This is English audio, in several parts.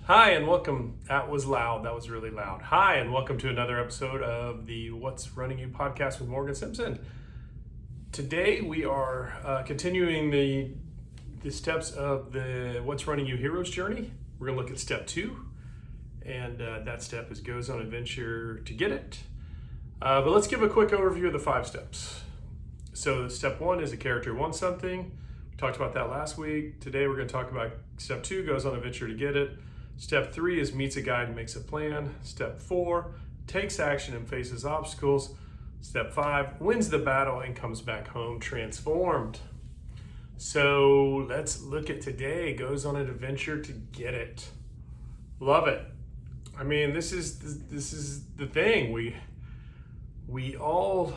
Hi, and welcome. That was loud. That was really loud. Hi, and welcome to another episode of the What's Running You podcast with Morgan Simpson. Today we are continuing the steps of the What's Running You hero's journey. We're going to look at step 2, and that step is goes on adventure to get it. But let's give a quick overview of the 5 steps. So step 1 is a character wants something. We talked about that last week. Today we're going to talk about step 2, goes on adventure to get it. Step 3 is meets a guide and makes a plan. Step 4, takes action and faces obstacles. Step 5, wins the battle and comes back home transformed. So let's look at today, goes on an adventure to get it. Love it. I mean, this is the thing. We all,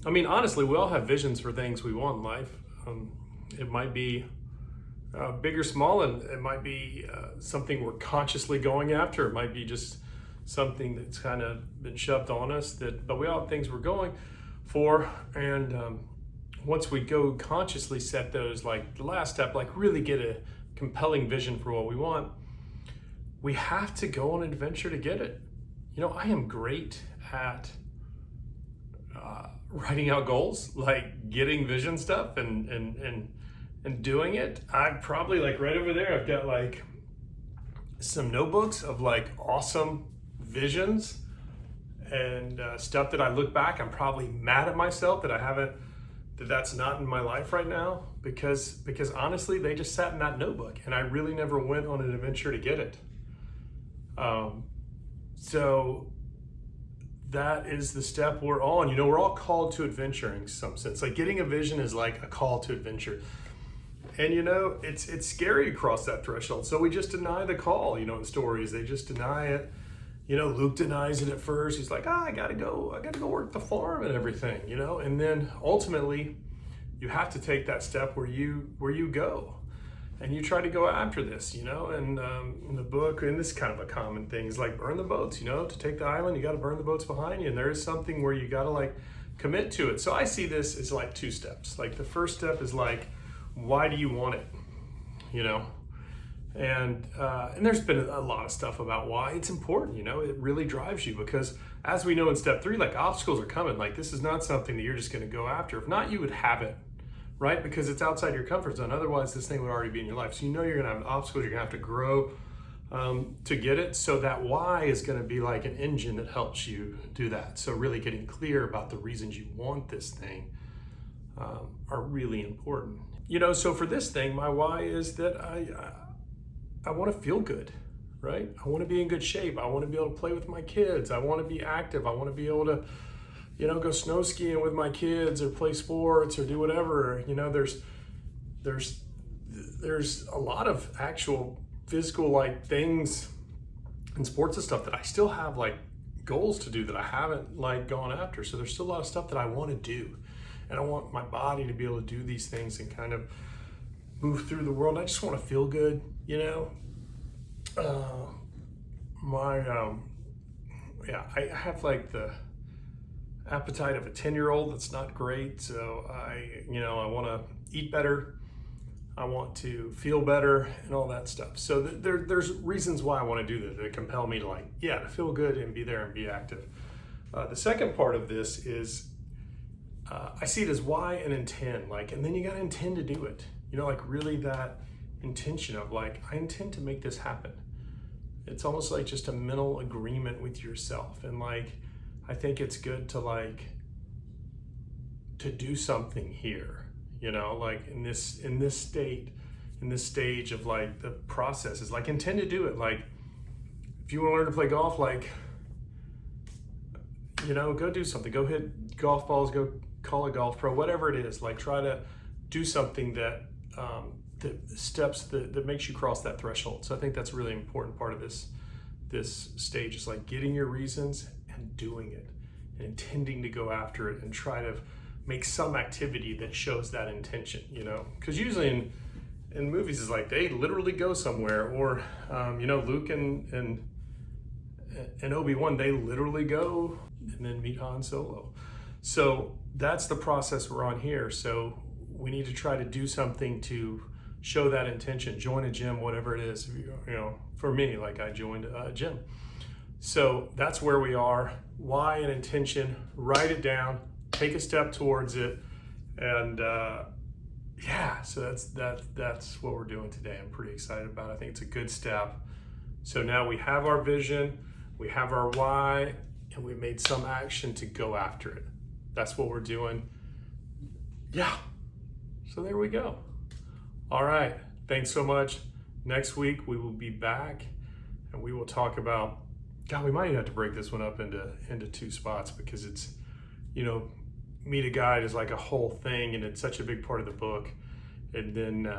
honestly, we all have visions for things we want in life. It might be big or small, and it might be something we're consciously going after. It might be just something that's kind of been shoved on us. But we all have things we're going for, and once we go consciously set those, like the last step, like really get a compelling vision for what we want, we have to go on an adventure to get it. You know, I am great at writing out goals, like getting vision stuff and doing it. I've probably, like right over there, I've got like some notebooks of like awesome visions and stuff that I look back, I'm probably mad at myself that that's not in my life right now, because honestly, they just sat in that notebook and I really never went on an adventure to get it. So that is the step we're on. You know, we're all called to adventure in some sense. Like getting a vision is like a call to adventure. And you know, it's scary to cross that threshold. So we just deny the call, you know, in stories. They just deny it. You know, Luke denies it at first. He's like, I gotta go work the farm and everything, you know? And then ultimately you have to take that step where you go. And you try to go after this, you know, and in the book, and this is kind of a common thing, is like burn the boats, you know, to take the island, you got to burn the boats behind you. And there is something where you got to like commit to it. So I see this as like 2 steps. Like the first step is like, why do you want it? You know, and there's been a lot of stuff about why it's important. You know, it really drives you, because as we know in step 3, like obstacles are coming. Like this is not something that you're just going to go after. If not, you would have it. Right? Because it's outside your comfort zone. Otherwise, this thing would already be in your life. So you know you're gonna have obstacles, you're gonna have to grow to get it. So that why is gonna be like an engine that helps you do that. So really getting clear about the reasons you want this thing are really important. You know, so for this thing, my why is that I wanna feel good, right? I wanna be in good shape. I wanna be able to play with my kids. I wanna be active. I wanna be able to, you know, go snow skiing with my kids or play sports or do whatever. You know, there's a lot of actual physical like things and sports and stuff that I still have like goals to do that I haven't like gone after. So there's still a lot of stuff that I want to do, and I want my body to be able to do these things and kind of move through the world. I just want to feel good, you know. I have like the appetite of a 10-year-old that's not great. So I want to eat better. I want to feel better and all that stuff. So there's reasons why I want to do that that compel me to to feel good and be there and be active. The second part of this is I see it as why and intend, and then you got to intend to do it. You know, like really that intention of I intend to make this happen. It's almost like just a mental agreement with yourself. And I think it's good to do something here, you know, in this stage of the process is intend to do it. If you want to learn to play golf, you know, go do something, go hit golf balls, go call a golf pro, whatever it is, try to do something that steps that makes you cross that threshold. So I think that's a really important part of this stage is getting your reasons and doing it and intending to go after it and try to make some activity that shows that intention, you know, because usually in movies is they literally go somewhere, or you know, Luke and Obi-Wan, they literally go and then meet Han Solo. So that's the process we're on here. So we need to try to do something to show that intention, join a gym, whatever it is. You know, for me, like I joined a gym. So that's where we are. Why and intention, write it down, take a step towards it. And yeah, so that's what we're doing today. I'm pretty excited about it. I think it's a good step. So now we have our vision, we have our why, and we made some action to go after it. That's what we're doing. Yeah, so there we go. All right, thanks so much. Next week we will be back and we will talk about, God, we might have to break this one up into two spots because it's, you know, Meet a Guide is like a whole thing and it's such a big part of the book. And then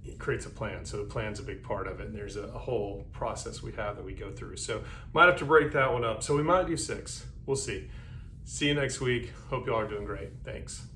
it creates a plan. So the plan's a big part of it. And there's a whole process we have that we go through. So might have to break that one up. So we might do 6. We'll see. See you next week. Hope you all are doing great. Thanks.